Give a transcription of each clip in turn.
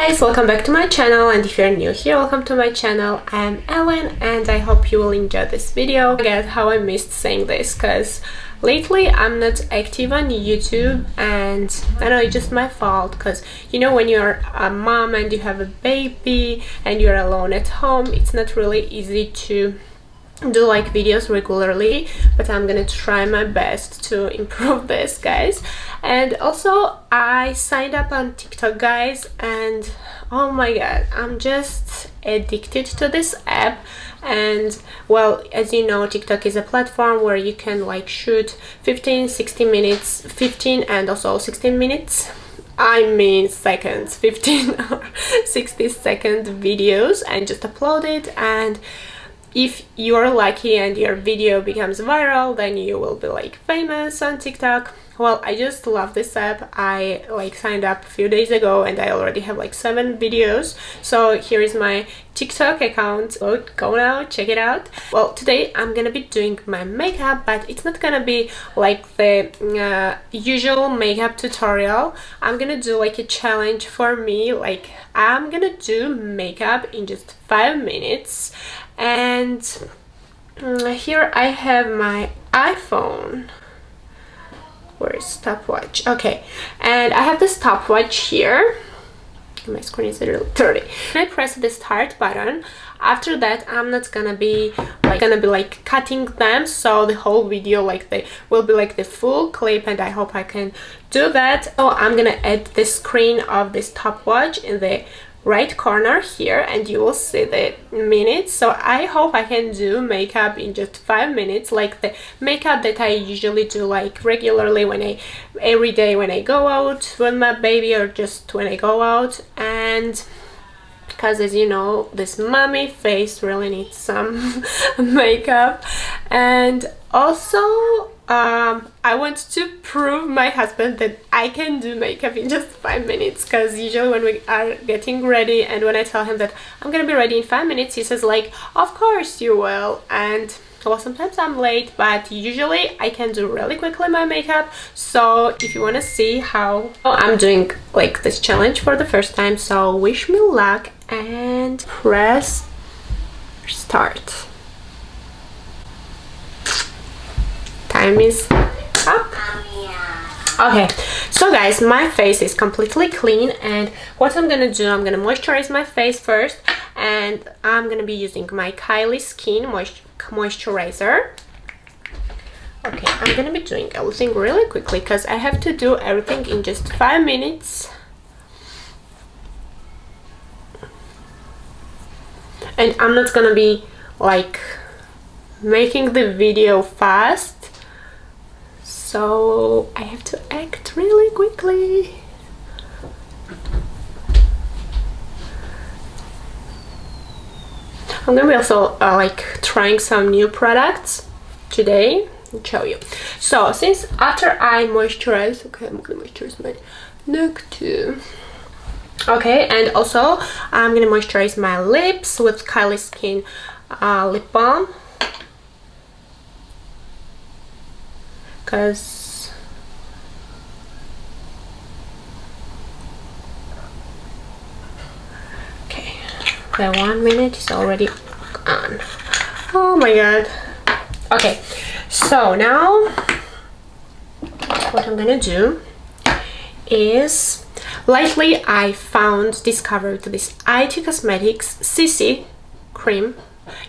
Guys, welcome back to my channel, and if you're new here, welcome to my channel. I'm Ellen and I hope you will enjoy this video. I forget how I missed saying this because lately I'm not active on YouTube, and I know it's just my fault because you know, when you're a mom and you have a baby and you're alone at home, it's not really easy to do like videos regularly, but I'm gonna try my best to improve this, guys. And also I signed up on TikTok, guys, and oh my god, I'm just addicted to this app. And well, as you know, TikTok is a platform where you can like shoot 15 and also 16 minutes, I mean seconds, 15 or 60-second videos, and just upload it. And if you're lucky and your video becomes viral, then you will be like famous on TikTok. Well, I just love this app. I like signed up a few days ago and I already have like 7 videos. So here is my TikTok account. So go now, check it out. Well, today I'm gonna be doing my makeup, but it's not gonna be like the usual makeup tutorial. I'm gonna do like a challenge for me. Like, I'm gonna do makeup in just 5 minutes. And here I have my iPhone. Where's stopwatch? Okay, and I have the stopwatch here. My screen is a little dirty. I press the start button. After that, I'm not gonna be like cutting them, so the whole video will be like the full clip, and I hope I can do that. So I'm gonna add the screen of the stopwatch in the right corner here, and you will see the minutes. So I hope I can do makeup in just 5 minutes, like the makeup that I usually do like regularly every day when I go out with my baby, or just when I go out. And because, as you know, this mommy face really needs some makeup. And also I want to prove my husband that I can do makeup in just 5 minutes, because usually when we are getting ready and when I tell him that I'm gonna be ready in 5 minutes, he says like, of course you will. And well, sometimes I'm late, but usually I can do really quickly my makeup. So if you want to see how I'm doing like this challenge for the first time, so wish me luck and press start. Time is up. Okay, so guys, my face is completely clean, and what I'm gonna do, I'm gonna moisturize my face first, and I'm gonna be using my Kylie Skin moisturizer. Okay, I'm gonna be doing everything really quickly because I have to do everything in just 5 minutes. And I'm not gonna be like making the video fast, so I have to act really quickly. I'm gonna be also like trying some new products today and show you. So since after I moisturize, okay, I'm gonna moisturize my neck too. Okay, and also I'm gonna moisturize my lips with Kylie Skin lip balm, because okay, the 1 minute is already on. Oh my god. Okay, so now what I'm gonna do is, lately I discovered this IT Cosmetics CC cream.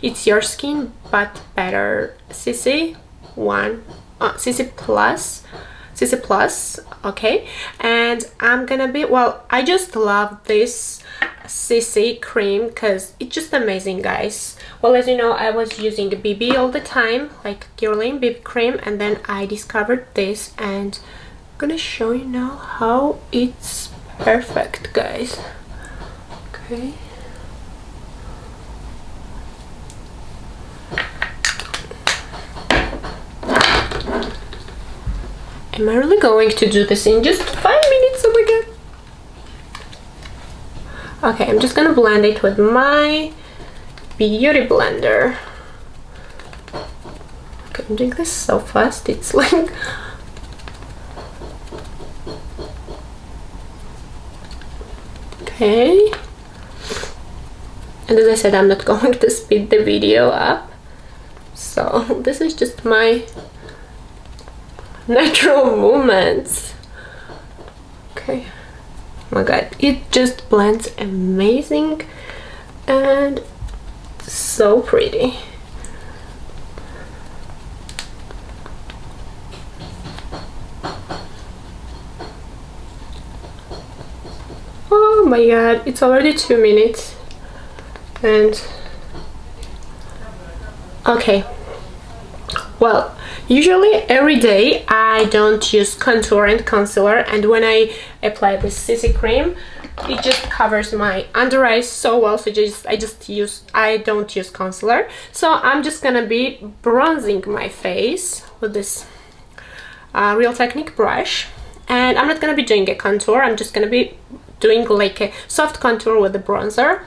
It's your skin but better CC plus. Okay, and I'm gonna be, well, I just love this CC cream because it's just amazing, guys. Well, as you know, I was using BB all the time, like Guerlain BB cream, and then I discovered this, and I'm gonna show you now how it's perfect, guys. Okay, am I really going to do this in just 5 minutes? Oh my god. Okay, I'm just gonna blend it with my beauty blender. Okay, I'm doing this so fast, it's like Okay. And as I said, I'm not going to speed the video up. So this is just my natural movements. Okay. Oh my god, it just blends amazing and so pretty. Oh my god, it's already 2 minutes. And okay, well, usually every day I don't use contour and concealer, and when I apply this CC cream, it just covers my under eyes so well, so I don't use concealer. So I'm just gonna be bronzing my face with this Real Technique brush, and I'm not gonna be doing a contour. I'm just gonna be doing like a soft contour with the bronzer.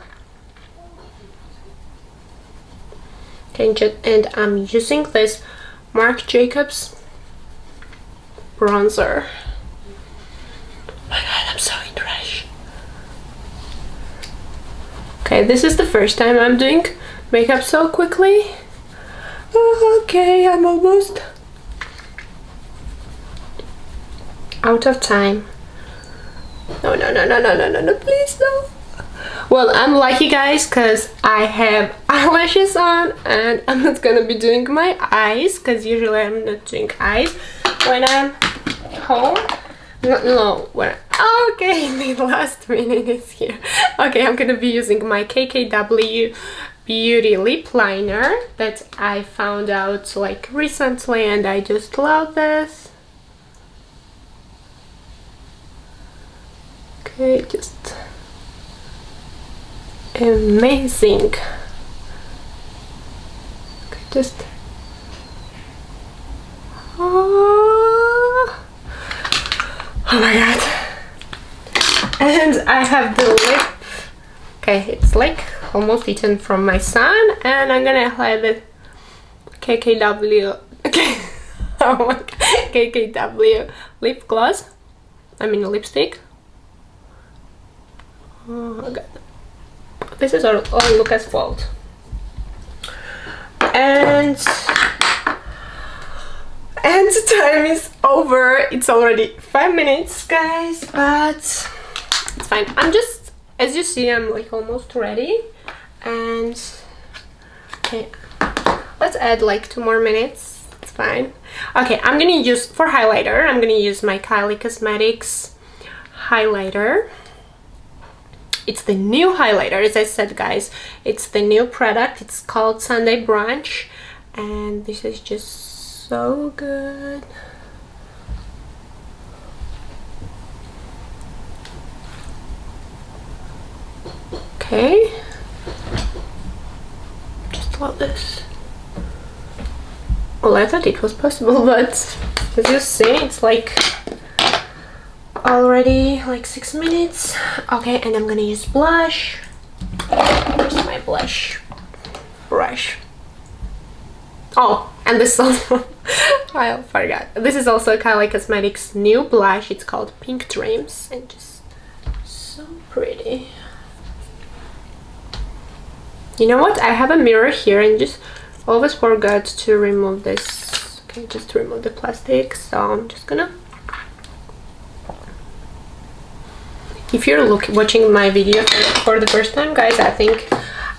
And I'm using this Marc Jacobs bronzer. Oh my god, I'm so in rush. Okay, this is the first time I'm doing makeup so quickly. Oh, okay, I'm almost out of time. No, please no. Well, I'm lucky, guys, because I have eyelashes on, and I'm not gonna be doing my eyes, because usually I'm not doing eyes when I'm home. Okay, the last minute is here. Okay, I'm gonna be using my KKW Beauty lip liner that I found out like recently, and I just love this. Okay, just amazing. Okay, just oh my god. And I have the lip. Okay, it's like almost eaten from my sun, and I'm gonna apply the KKW. Okay. Oh my god. KKW lip gloss. I mean lipstick. Oh my god. This is all Luca's fault. And the time is over. It's already 5 minutes, guys, but it's fine. I'm just, as you see, I'm like almost ready. And okay, let's add like 2 more minutes. It's fine. Okay, I'm gonna use, for highlighter, I'm gonna use my Kylie Cosmetics highlighter. It's the new highlighter, as I said, guys. It's the new product. It's called Sunday Brunch, and this is just so good. Okay, just love this. Well, I thought it was possible, but as you see, it's like already like 6 minutes. Okay, and I'm gonna use blush. Where's my blush brush? Oh, and this also I forgot. This is also Kylie Cosmetics new blush. It's called Pink Dreams, and just so pretty. You know what? I have a mirror here and just always forgot to remove this. Okay, just to remove the plastic. So I'm just gonna. If you're watching my video for the first time, guys,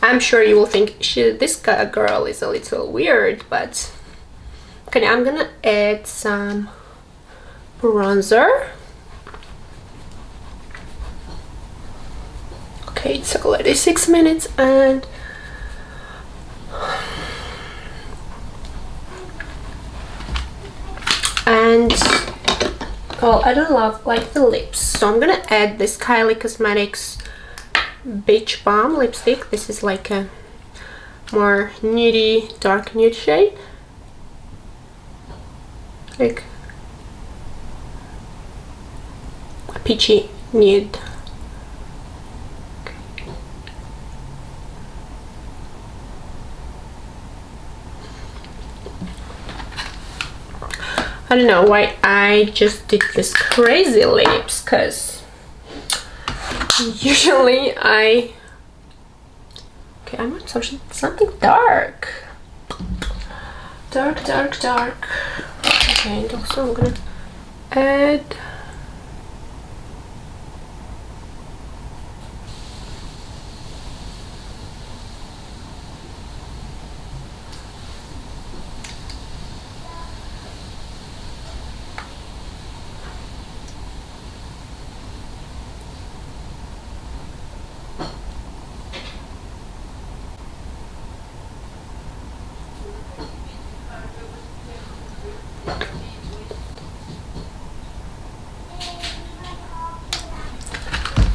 I'm sure you will think this girl is a little weird, but okay, I'm gonna add some bronzer. Okay, it's already 6 minutes, and well, I don't love like the lips, so I'm gonna add this Kylie Cosmetics Beach Balm lipstick. This is like a more nudie, dark nude shade, like a peachy nude. I don't know why I just did this crazy lips, because usually I... Okay, I want something dark. Dark. Okay, and also I'm gonna add...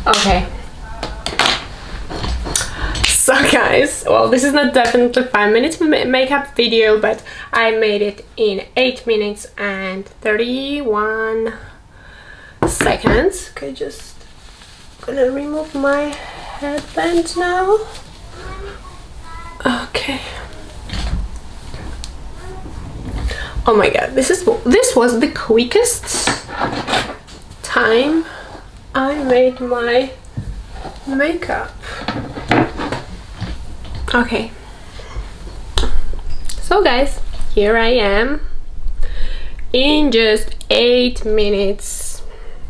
Okay. So guys, well, this is not definitely 5 minutes makeup video, but I made it in 8 minutes and 31 seconds. Okay, just gonna remove my headband now. Okay. Oh my god, this was the quickest time I made my makeup. Okay, so guys, here I am in just 8 minutes.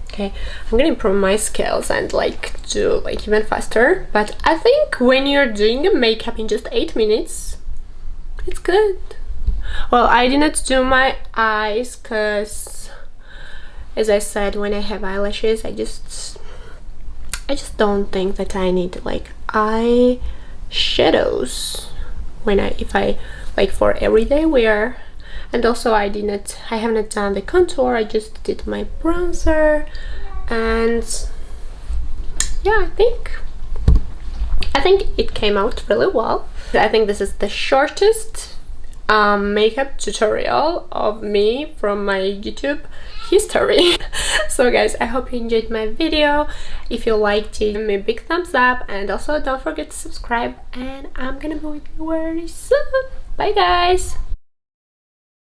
Okay, I'm gonna improve my skills and like do like even faster, but I think when you're doing a makeup in just 8 minutes, it's good. Well, I did not do my eyes because, as I said, when I have eyelashes, I just don't think that I need like eye shadows if I like for everyday wear. And also I have not done the contour. I just did my bronzer, and yeah, I think it came out really well. I think this is the shortest makeup tutorial of me from my YouTube history. So guys, I hope you enjoyed my video. If you liked it, give me a big thumbs up, and also don't forget to subscribe, and I'm gonna be with you very soon. Bye guys.